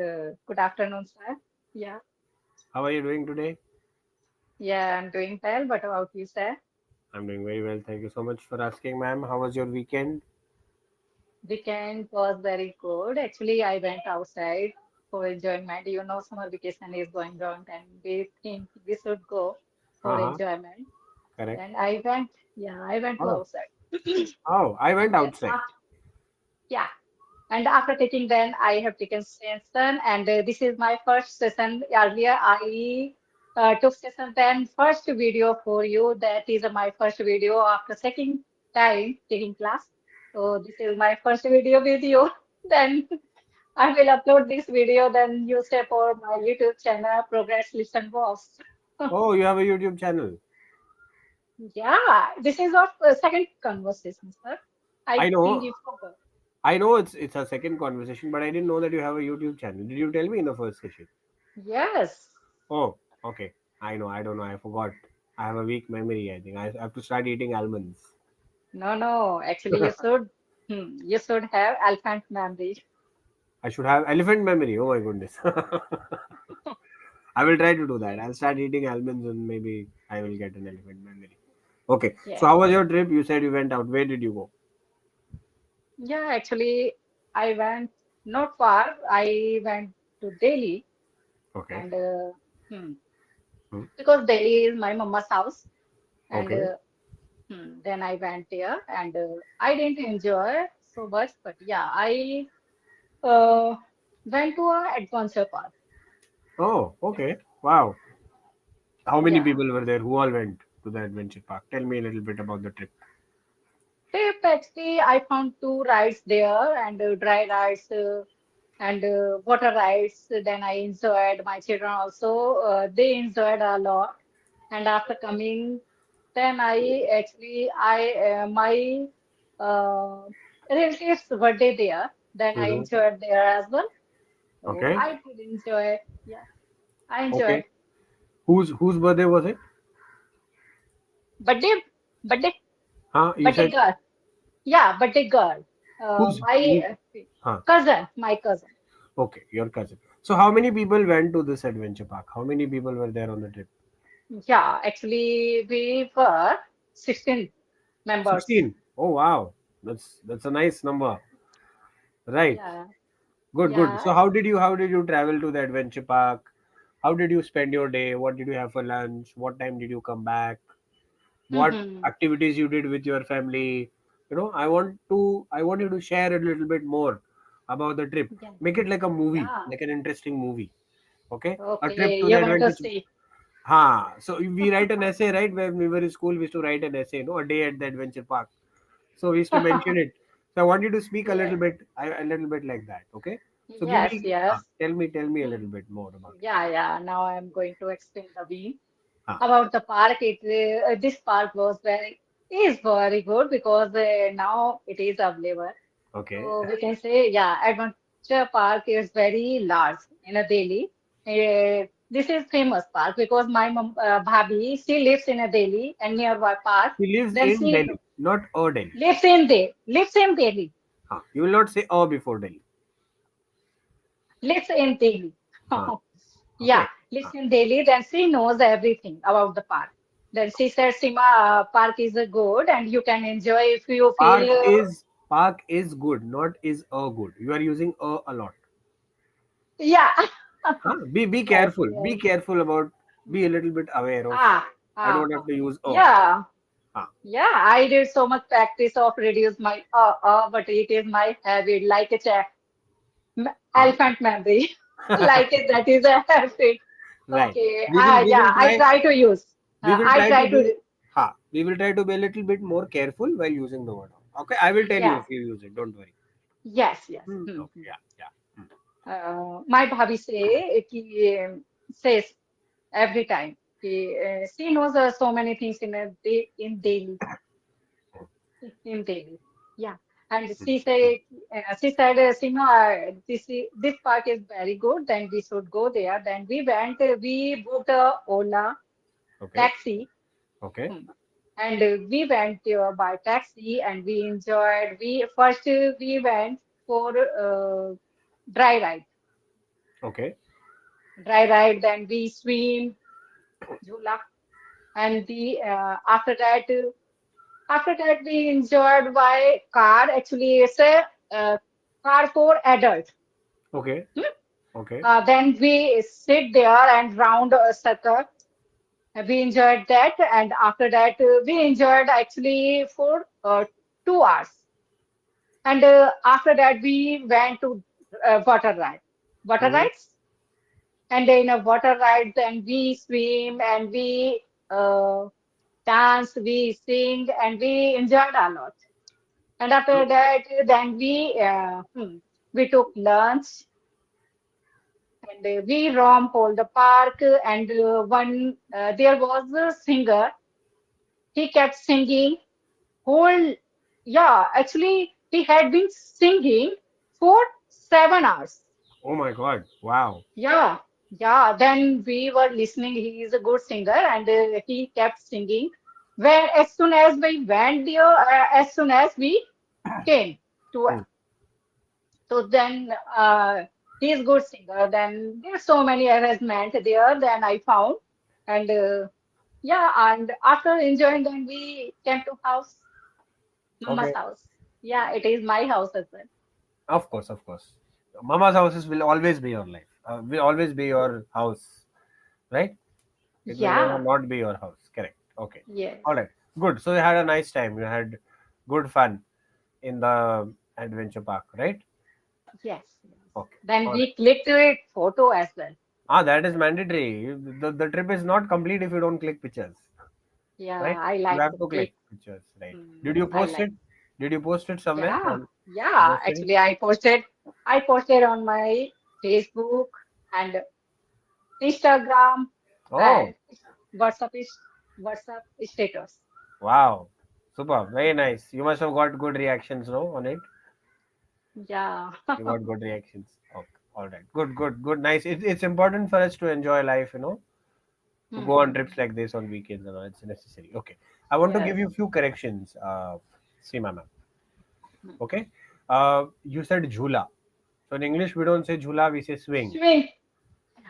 Good afternoon, sir. Yeah, How are you doing today? yeah, I'm doing well. What about you, sir? I'm doing very well. Thank you so much for asking, ma'am. How was your weekend? Weekend was very good. Actually, I went outside for enjoyment. You know, summer vacation is going on, and we think we should go for Uh-huh. enjoyment. Correct. Then I went, yeah, I went to Oh, outside. oh, I went And outside. yeah, and after taking then I have taken session, and this is my first session. Earlier, I took session then first video for you. That is my first video after second time taking class. So this is my first video with you. Then I will upload this video. Then you stay for my YouTube channel, Progress Listen Boss. Oh, you have a YouTube channel. Yeah, this is our second conversation, sir. I I think know. you forgot. I know it's a second conversation, but I didn't know that you have a YouTube channel. Did you tell me in the first session? Yes. Oh, okay. I know. I don't know. I forgot. I have a weak memory. I think I have to start eating almonds. No, no. Actually, you should have elephant memory. I should have elephant memory. Oh my goodness. I will try to do that. Yes, I'll start eating almonds and maybe I will get an elephant memory. Okay. So yes. how was your trip? You said you went out. Where did you go? Yeah, actually, I went not far. I went to Delhi, Okay. and hmm, Hmm. because Delhi is my mama's house, and Okay. then I went there, and I didn't enjoy so much, but yeah, I uh, went to a adventure park. Oh, okay. Wow. How many Yeah. people were there? Who all went to the adventure park? Tell me a little bit about the trip. Trip actually, I found two rides there, and dry rides. And water rides. Then I enjoyed. My children also they enjoyed a lot. And after coming, then I my uh, relatives birthday there. Then I Hmm. enjoyed there as well. So Okay. I did enjoy. Yeah, I Okay. enjoyed. Whose birthday was it? Birthday, birthday, Huh? You birthday said girl. Yeah, birthday girl. who's My who? Huh? cousin, my cousin. Okay, your cousin. So how many people went to this adventure park? How many people were there on the trip? Yeah, actually we were 16 members. 16. Oh wow. That's a nice number. Right. Yeah, Good, good. yeah. So how did you travel to the adventure park? How did you spend your day? What did you have for lunch? What time did you come back? What Hmm. activities you did with your family? I want you to share a little bit more about the trip. Yeah, Make it like a movie, yeah. like an interesting movie. Okay? A trip Okay, to the you want to adventure. see? So we write an essay, right? When we were in school, we used to write an essay, no, a day at the adventure park. So we used to mention it. So I want you to speak a little Yeah. bit, a little bit like that. Okay. So give Yes, me, yes. tell me a Hmm. little bit more about it. Yeah, yeah. Now I'm going to explain the way Ah, about the park. This park is very good because now it is available. okay. So we can say, yeah, Adventure Park is very large in a Delhi. This is famous park because my mom, Bhabhi, she lives in a Delhi and nearby park. He lives Then in she Delhi, not a Delhi. lives in Delhi, You will not say a before Delhi. lives in Delhi. Ah, Yeah, okay. lives Ah. in Delhi. Then she knows everything about the park. Then she said, Sima, park is good and you can enjoy if you Park feel, is park is good, not is a good. You are using a lot. yeah. Be Yes, careful. Be yes. careful about. Be a little bit aware of. I don't have to use a. Yeah. Ah, Yeah, I did so much practice of reduce my but it is my habit, like a ah. elephant memory. Like it, that is a habit. Right. Okay. We will we Yeah, will I try try to use. we will I try to try be to. we will try to be a little bit more careful while using the word. Okay, I will tell you Yes, if you use it. Don't worry. yes, yes. Okay, yeah, yeah. My bhabhi says every time. She knows so many things in daily. In Delhi. Yeah. And she said, Sima, this park is very good. Then we should go there. Then we went. We booked a Ola Okay, taxi, okay. hmm, and we went there by taxi, and we enjoyed. We went for dry ride. Okay. dry ride, then we swim, jhula, and the after that we enjoyed by car. Actually, it's a car for adult. Okay. Hmm? Okay. Then we sit there and round a circle. We enjoyed that, and after that we enjoyed actually for 2 hours. And after that we went to water ride. Water Hmm. rides, and in a water ride, then we swim and we dance, we sing, and we enjoyed a lot. And after that, then we took lunch and we roamed all the park. And one there was a singer. He kept singing whole. Yeah, actually, he had been singing for 7 hours. Oh my God. Wow. Yeah, yeah. Then we were listening. He is a good singer, and he kept singing. When as soon as we went there, as soon as we came to, Hmm. so then he is good singer. Then there's so many arrangement there. Then I found, and yeah, and after enjoying, then we came to house, mama's Okay. house. Yeah, it is my house as well. Of course. Of course. Mama's houses will always be your life. Will always be your house, right? It will never Yeah. not be your house. Correct. Okay. Yes. All right. Good. So you had a nice time. You had good fun in the adventure park, right? Yes. Yes. Okay. Then All right. we clicked it photo as well. Ah, that is mandatory. The trip is not complete if you don't click pictures, Yeah, right? I You like have to to click. click pictures, right? Did you I post like. it? Did you post it somewhere Yeah. on? Yeah. Posted it? Actually, I posted on my Facebook and Instagram Oh, and WhatsApp is WhatsApp status. wow. Super. Very nice. You must have got good reactions, no, on it? Yeah. You got good reactions. Okay. All right. Good, good, good. Nice. It's important for us to enjoy life, to go on trips Mhm. like this on weekends and all. It's necessary. Okay. I want to give Yes. you a few corrections, Seema ma'am. Mhm. Okay. You said jhula. So in English, we don't say jhula, we say swing. Swing.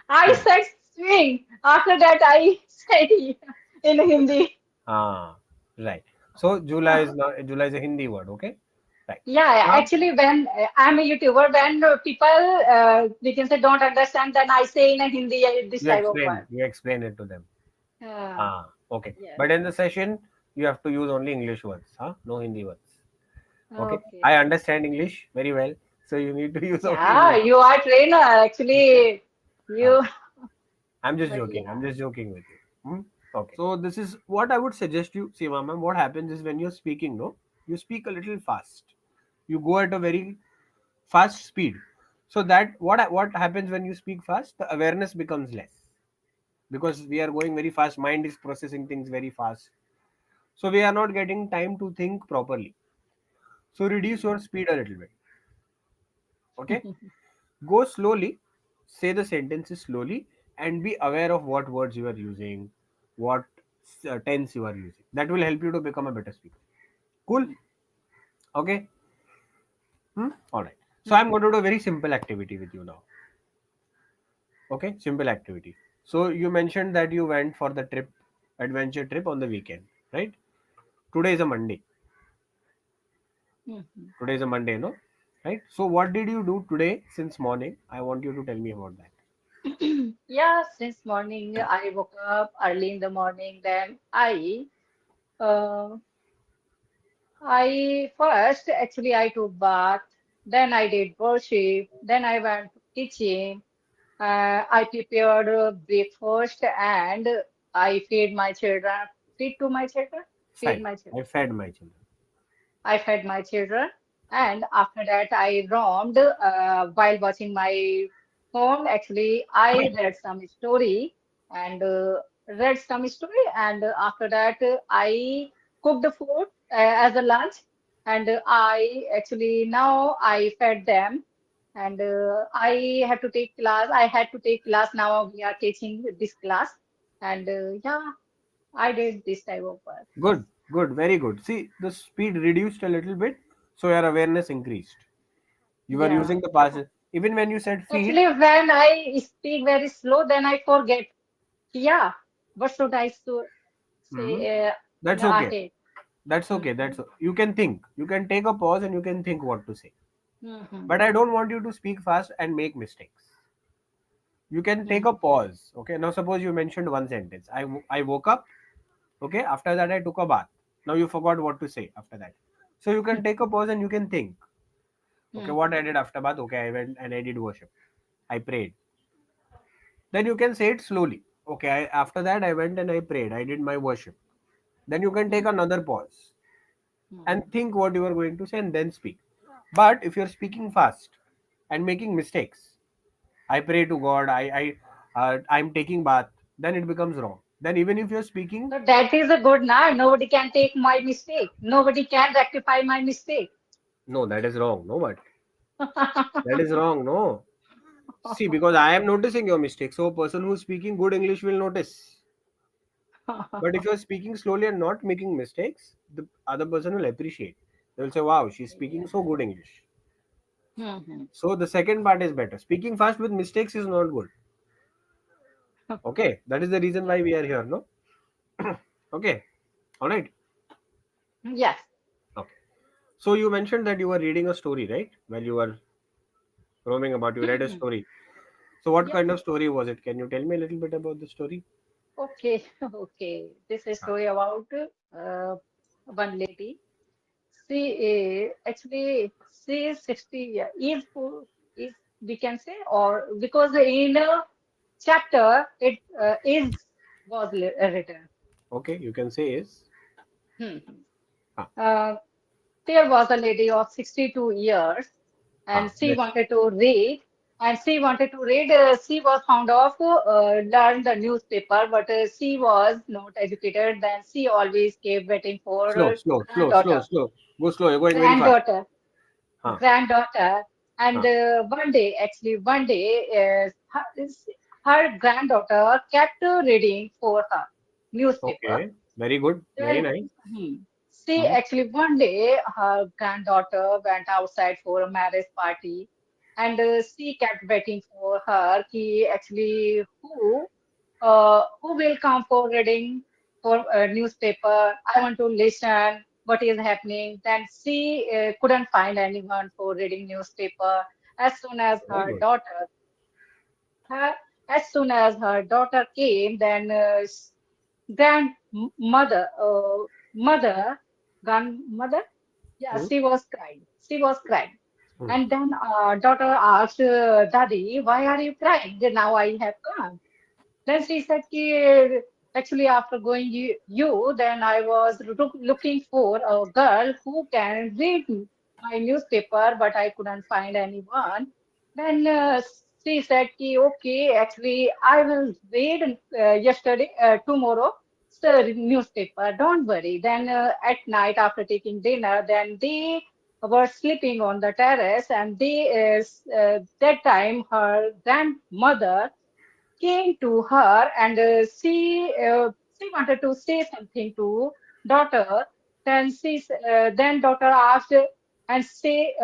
I Swing. said swing. After that, I said in Hindi. Ah, right. So jhula is a Hindi word. Okay. Right. Yeah, Now, actually, when I'm a YouTuber, when people we can say don't understand, then I say in a Hindi this type of word. you explain it to them. Uh, Ah, okay. yes. But in the session, you have to use only English words, huh? No Hindi words. Okay. I Okay. understand English very well, so you need to use only Yeah, English. you are trainer. Actually, Ah, you. I'm just But joking. I'm yeah. just joking with you. Hmm? Okay. So this is what I would suggest you. See, ma'am, what happens is when you're speaking, no, you speak a little fast. You go at a very fast speed. So that what happens when you speak fast, the awareness becomes less because we are going very fast. Mind is processing things very fast. So we are not getting time to think properly. So reduce your speed a little bit. Okay. Go slowly, say the sentences slowly, and be aware of what words you are using, what tense you are using. That will help you to become a better speaker. Cool. Okay. All right. So I'm going to do a very simple activity with you now. Okay. Simple activity. So you mentioned that you went for the trip, adventure trip on the weekend, right? Today is a Monday. Today is a Monday, no? Right. So what did you do today since morning? I want you to tell me about that. Yeah, since morning I woke up early in the morning. Then uh, I first actually I took bath. Then I did worship. Then I went to kitchen. I prepared breakfast and I feed my children. Feed to my children? Feed Fine. my I children. fed my children. I fed my children, and after that, I roamed while watching my phone. Actually, I read some story and after that, I cooked the food as a lunch, and I actually now I fed them, and I have to take class. I had to take class. Now we are teaching this class, and yeah, I did this type of work. Good, good, very good. See, the speed reduced a little bit, so your awareness increased. You were Yeah. using the past. Even when you said feet, Actually, when I speak very slow, then I forget. Yeah, what should I mhm, say that's okay. ahead? That's okay. Mm-hmm. You can think. You can take a pause and you can think what to say. Mm-hmm. But I don't want you to speak fast and make mistakes. You can take a Mm-hmm. pause. Okay. Now suppose you mentioned one sentence. I woke up. Okay. After that I took a bath. Now you forgot what to say after that. So you can take a pause and you can think. Okay. What Mm-hmm. I did after bath. Okay. I went and I did worship. I prayed. Then you can say it slowly. Okay. After that I went and I prayed. I did my worship. Then you can take another pause and Mm-hmm. think what you are going to say and then speak. But if you're speaking fast and making mistakes, I pray to God, I'm taking bath, then it becomes wrong. Then even if you're speaking, So that is a good now. Nobody can take my mistake. Nobody can rectify my mistake. no, that is wrong. No, but that is wrong. No. See, because I am noticing your mistake. So a person who's speaking good English will notice. But if you're speaking slowly and not making mistakes, the other person will appreciate. They will say, wow, she's speaking so good English. Mhm. So the second part is better. Speaking fast with mistakes is not good. Okay, that is the reason why Yes. we are here, no? Okay, all right. Yes. Okay. So you mentioned that you were reading a story, right? While you were roaming about, you read a Mhm. story. So what Yes. kind of story was it? Can you tell me a little bit about the story? Okay. Okay. This is Ah, story about uh, one lady. She actually she is 60 is is we can say or because in a chapter it is was written. okay, you can say is. Hmm. Ah, Uh, there was a lady of 62 years and she that's wanted to read and she wanted to read. She was fond of learn the newspaper, but she was not educated. Then she always kept waiting for slow, her slow, slow, slow, granddaughter, slow. Go slow. You're going very fast. granddaughter, Huh, granddaughter. And huh. one day, her granddaughter kept reading for her newspaper. Okay, very good, very Then, nice. hmm, see, Hmm. actually, one day her granddaughter went outside for a marriage party, and she kept waiting for her. He actually who will come for reading for a newspaper? I want to listen. What is happening? Then she couldn't find anyone for reading newspaper. As soon as Very her good. daughter, her, as soon as her daughter came, then grandmother, mother, grandmother, yeah, Hmm. she was crying. She was crying. Hmm. And then daughter asked, Daddy, why are you crying? Then now I have come. Then she said, ki, actually, after going then I was looking for a girl who can read my newspaper, but I couldn't find anyone. Then she said, ki, okay, actually, I will read tomorrow, the newspaper. Don't worry. Then at night, after taking dinner, then they were sleeping on the terrace, and that time her grandmother came to her and she wanted to say something to daughter. Then daughter asked and say,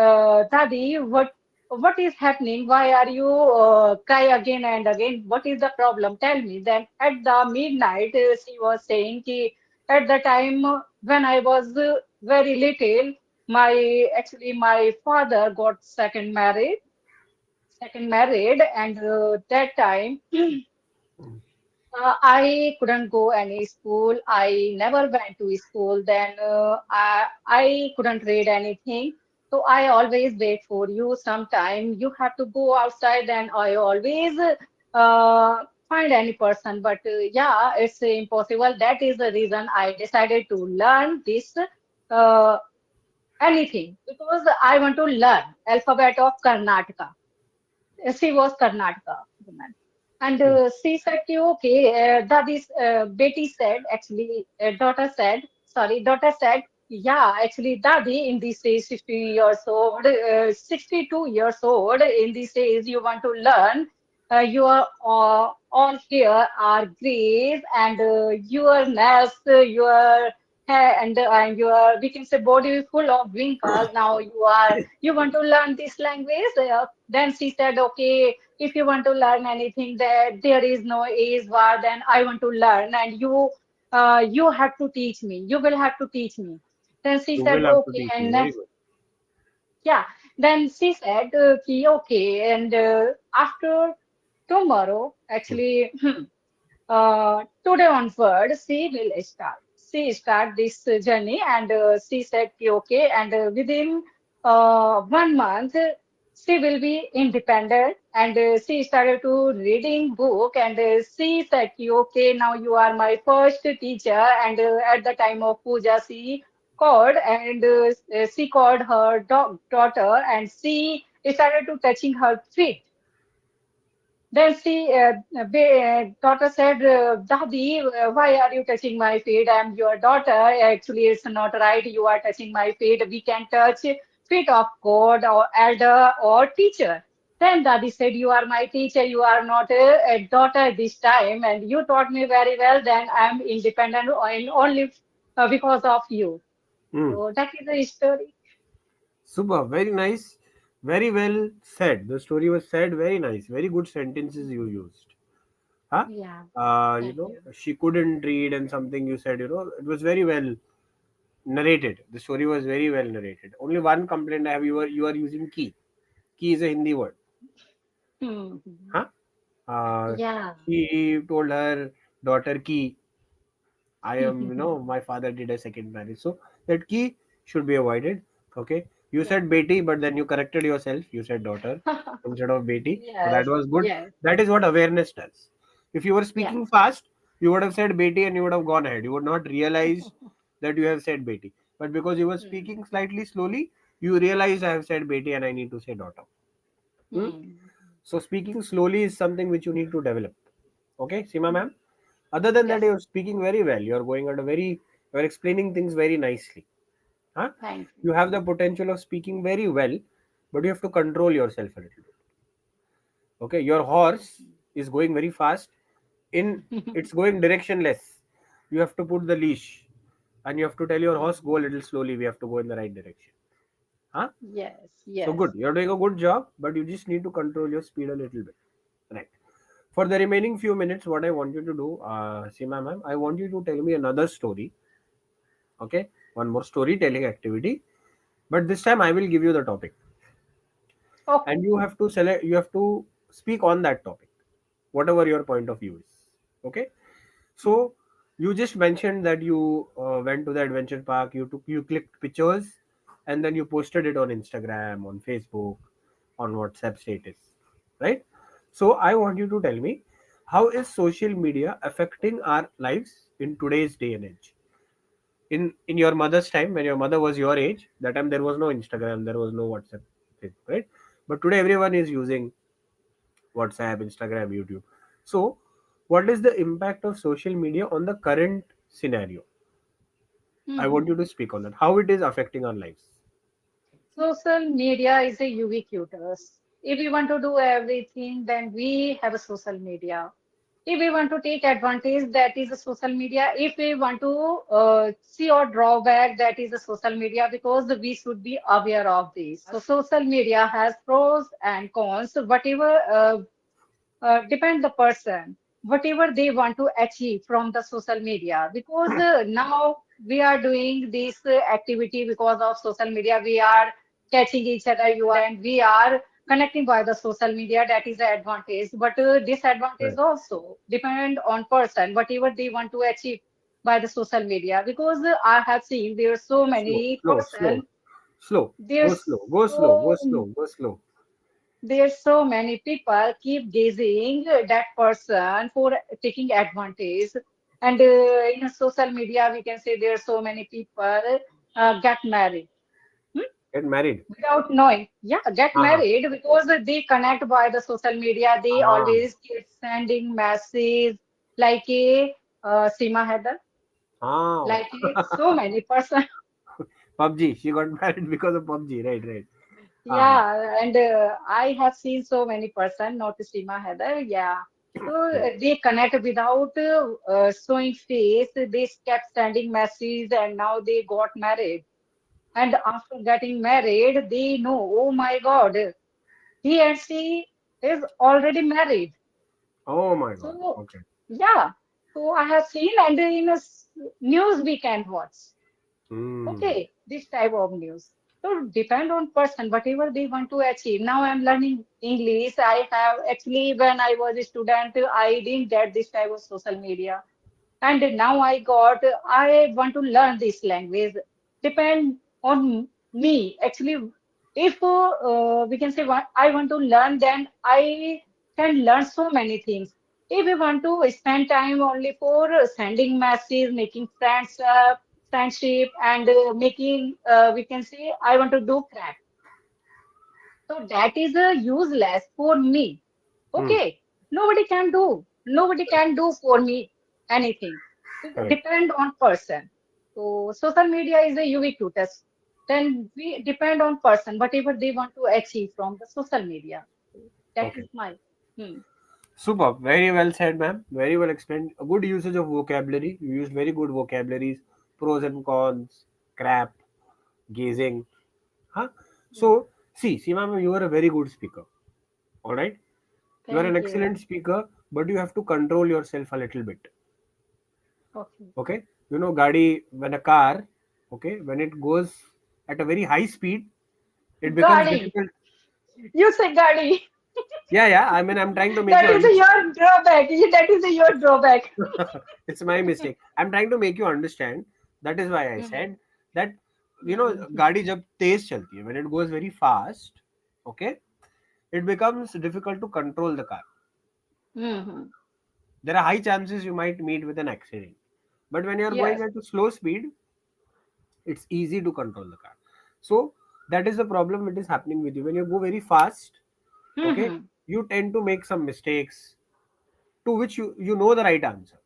Daddy, what is happening? Why are you cry again and again? What is the problem? Tell me. Then at the midnight, she was saying, ki, at the time when I was very little, my father got second married, and that time. I couldn't go any school. I never went to school. Then I couldn't read anything. So I always wait for you. Sometime you have to go outside, and I always find any person. But yeah, it's impossible. That is the reason I decided to learn this uh, anything because I want to learn alphabet of Karnataka. She was Karnataka woman. And Hmm. she said, ki, okay, that is, Betty said, actually, daughter said, yeah, actually, Dadi, in this age, 60 years old, 62 years old, in this age, you want to learn. Your all here are grays and your nails, your hair and your we can say body is full of wrinkles. Now you want to learn this language. Then she said, okay, if you want to learn anything, that there is no age bar. Then I want to learn, and you have to teach me. You will have to teach me. Then she You said, will have to okay, teach me. and Very good. yeah. Then she said, ki, okay, and after tomorrow, Hmm. actually. Today onward, she will start. She start this journey, and she said, "Ki, okay, and within 1 month, she will be independent." And she started to reading book, and she said, "Ki, okay, now you are my first teacher." And at the time of puja, she called her daughter, and she started to touching her feet. Then daughter said, Daddy, why are you touching my feet? I'm your daughter. Actually, it's not right. You are touching my feet. We can touch feet of God or elder or teacher. Then Daddy said, you are my teacher. You are not a daughter this time. And you taught me very well. Then I'm independent and only because of you. Hmm. So that is the story. Super. Very nice. Very well said. The story was said very nice. Very good sentences you used. Huh? Yeah. You Thank know, you. she couldn't read and something you said, it was very well narrated. The story was very well narrated. Only one complaint I have, you are using key. Key is a Hindi word. Hmm. Huh? Uh, Yeah. she told her daughter key. I am, my father did a second marriage. So that key should be avoided. Okay. You Yeah. said Beti, but then you corrected yourself. You said daughter instead of Beti. So that Yes. was good. Yes. That is what awareness does. If you were Yeah. speaking fast, you would have said Beti and you would have gone ahead. You would not realize that you have said Beti. But because you were Hmm. speaking slightly slowly, you realize I have said Beti and I need to say daughter. Hmm? Hmm. So speaking slowly is something which you need to develop. Okay, Seema ma'am. Other than that, Yes. you're speaking very well. You're going at a very, you're explaining things very nicely. Huh? Thank you. You have the potential of speaking very well, but you have to control yourself a little bit. Okay, your horse is going very fast. In it's going directionless. You have to put the leash, and you have to tell your horse go a little slowly. We have to go in the right direction. Huh? Yes. So Yes. good. You're doing a good job, but you just need to control your speed a little bit. Right. For the remaining few minutes, what I want you to do, Seema ma'am, I want you to tell me another story. Okay, one more storytelling activity, but this time I will give you the topic, Okay. and you have to select. You have to speak on that topic, whatever your point of view is. Okay. Hmm. So you just mentioned that you went to the adventure park. You clicked pictures, and then you posted it on Instagram, on Facebook, on WhatsApp status, right? So I want you to tell me, how is social media affecting our lives in today's day and age? In your mother's time, when your mother was your age, that time there was no Instagram, there was no WhatsApp, right? But today everyone is using WhatsApp, Instagram, YouTube. So what is the impact of social media on the current scenario? I want you to Hmm. speak on that, how it is affecting our lives. Social media is a ubiquitous. If we want to do everything, then we have a social media. If we want to take advantage, that is a social media. If we want to see or drawback, that is a social media because we should be aware of this. So social media has pros and cons. Whatever depend the person whatever they want to achieve from the social media because now we are doing this activity because of social media we are catching each other you are and we are connecting by the social media that is the advantage but disadvantage Right. also depend on person whatever they want to achieve by the social media because I have seen there are so Slow, many slow, slow, person slow. Go there's slow, go slow, go slow, go slow. there's so many people keep gazing that person for taking advantage. And in social media, we can say there's so many people get married Get married. without knowing. Yeah, get Uh-huh. married because they connect by the social media. They Ah. always keep sending messages like a Seema Heather, Ah. like a, so many person. PUBG. She got married because of PUBG. Right, right. Uh-huh. Yeah, and I have seen so many person, not Seema Heather. Yeah. So they connect without showing face. They kept sending messages, and now they got married. And after getting married, they know, oh my God, he and she is already married. Oh my God. So Okay. yeah, so I have seen, and in a news we can watch. Hmm. Okay, this type of news. So depend on person, whatever they want to achieve. Now I'm learning English. I have actually when I was a student, I didn't get this type of social media. And now I want to learn this language. Depend on me. Actually, if we can say what I want to learn, then I can learn so many things. If we want to spend time only for sending messages, making friendship, and making, we can say, I want to do craft. So that is useless for me. Hmm. Okay, nobody can do. Nobody can do for me anything. It Correct. depend on person. So social media is a ubiquitous. Then we depend on person, whatever they want to achieve from the social media. So that is Okay. my. Hmm. Super. Very well said, ma'am. Very well explained. A good usage of vocabulary. You used very good vocabularies. Pros and cons. Crap. Gazing. Huh? Yeah. So, see, ma'am, you are a very good speaker. All right. You are an Thank you. excellent speaker, but you have to control yourself a little bit. Okay. Okay. You know, Gadi, when a car, okay, when it goes at a very high speed, it becomes Gadi, difficult. you say Gadi. Yeah, yeah. I mean, I'm trying to make That you is understand. your drawback. That is your drawback. It's my mistake. I'm trying to make you understand. That is why I Hmm. said that, you know, Hmm. Hmm. गाड़ी जब तेज चलती है, when it goes very fast, okay, it becomes difficult to control the car. Hmm. Hmm. There are high chances you might meet with an accident. But when you're going Yes. at a slow speed, it's easy to control the car. So that is the problem that is happening with you. When you go very fast, Hmm. okay, Hmm. you tend to make some mistakes to which you know the right answer.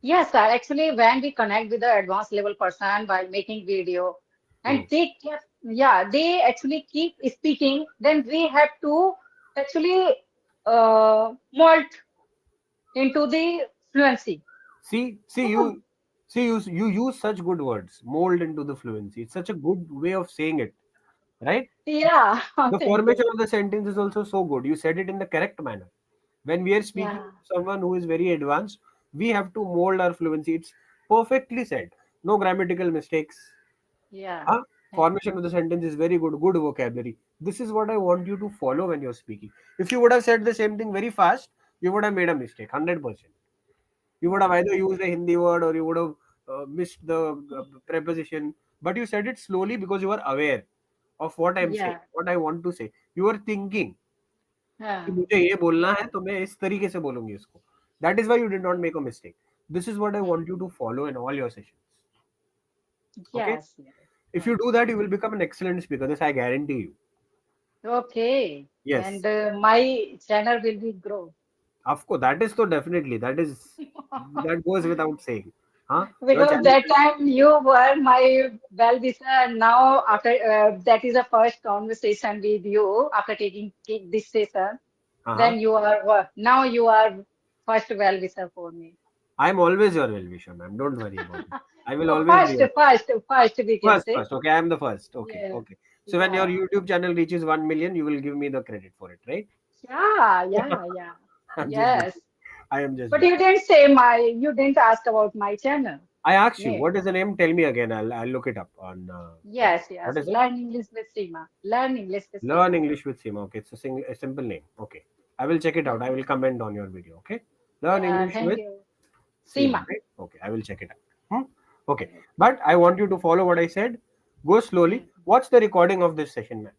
Yes, sir. Actually, when we connect with the advanced level person by making video, Hmm. and they actually keep speaking, then we have to actually mold into the fluency. See So, you use such good words, mold into the fluency. It's such a good way of saying it, right? yeah, The thank formation you. of the sentence is also so good. You said it in the correct manner. When we are speaking Yeah, to someone who is very advanced, we have to mold our fluency. It's perfectly said. No grammatical mistakes. yeah. Huh? Thank Formation of the sentence is very good. Good vocabulary. This is what I want you to follow when you're speaking. If you would have said the same thing very fast, you would have made a mistake. 100%. You would have you. either Okay. used a Hindi word or you would have missed the preposition. But you said it slowly because you are aware of what I'm saying, Yeah. what I want to say. You are thinking कि Yeah. मुझे ये बोलना Yeah. है तो मैं इस तरीके से बोलूंगी इसको. That is why you did not make a mistake. This is what I want you to follow in all your sessions. Okay? Yes. Yes. If you Thank do you. that, you will become an excellent speaker. This I guarantee you. Okay. And Yes. my channel will be grow. Of course, that is so definitely. That goes without saying. Huh? Your Because channel that will. time you were my well-wisher, and now after that is the first conversation with you after taking this session. Uh-huh. Then now you are first well-wisher for me. I'm always your well-wisher, ma'am. Don't worry about it. I will So always be your first we can say. first. Okay, I'm the first. Okay, Yeah, okay. So when your yeah, YouTube channel reaches 1 million, you will give me the credit for it, right? yeah. I'm just joking. Yes. I am just But joking. you didn't ask about my channel I asked you, name. what is the name? Tell me again. I'll look it up on that. Yes, What yes. is it? Learn English with Seema. Learn English with Learn Seema. English with Sima. Okay, it's a simple name. Okay, I will check it out. I will comment on your video. Okay, learn Yeah, English thank with you. Seema. Seema. Right? Okay, I will check it out. Okay, but I want you to follow what I said. Go slowly. Hmm. Watch the recording of this session, man.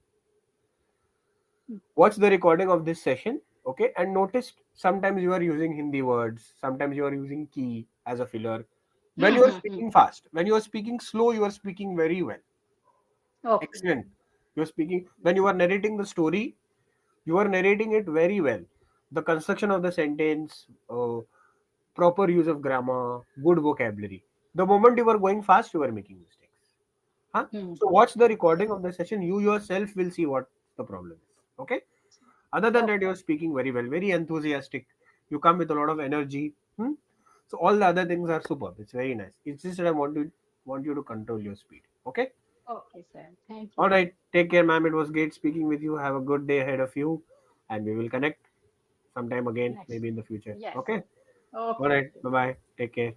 Watch the recording of this session. Okay, and notice sometimes you are using Hindi words. Sometimes you are using key as a filler. When Hmm, you are hmm, hmm. speaking fast, when you are speaking slow, you are speaking very well. Okay. Excellent. You're speaking when you are narrating the story, you are narrating it very well. The construction of the sentence, proper use of grammar, good vocabulary. The moment you are going fast, you are making mistakes. Huh? Hmm, So watch the recording of the session. You yourself will see what the problem is. Okay. Other than that, okay. you're speaking very well, very enthusiastic. You come with a lot of energy. So all the other things are superb. It's very nice. It's just that I want you to control your speed. Okay. Okay, sir. Thank All you. right. Take care, ma'am. It was great speaking with you. Have a good day ahead of you, and we will connect sometime again, Next. maybe in the future. Yes. Okay. All Okay, right. okay. Bye bye. Take care.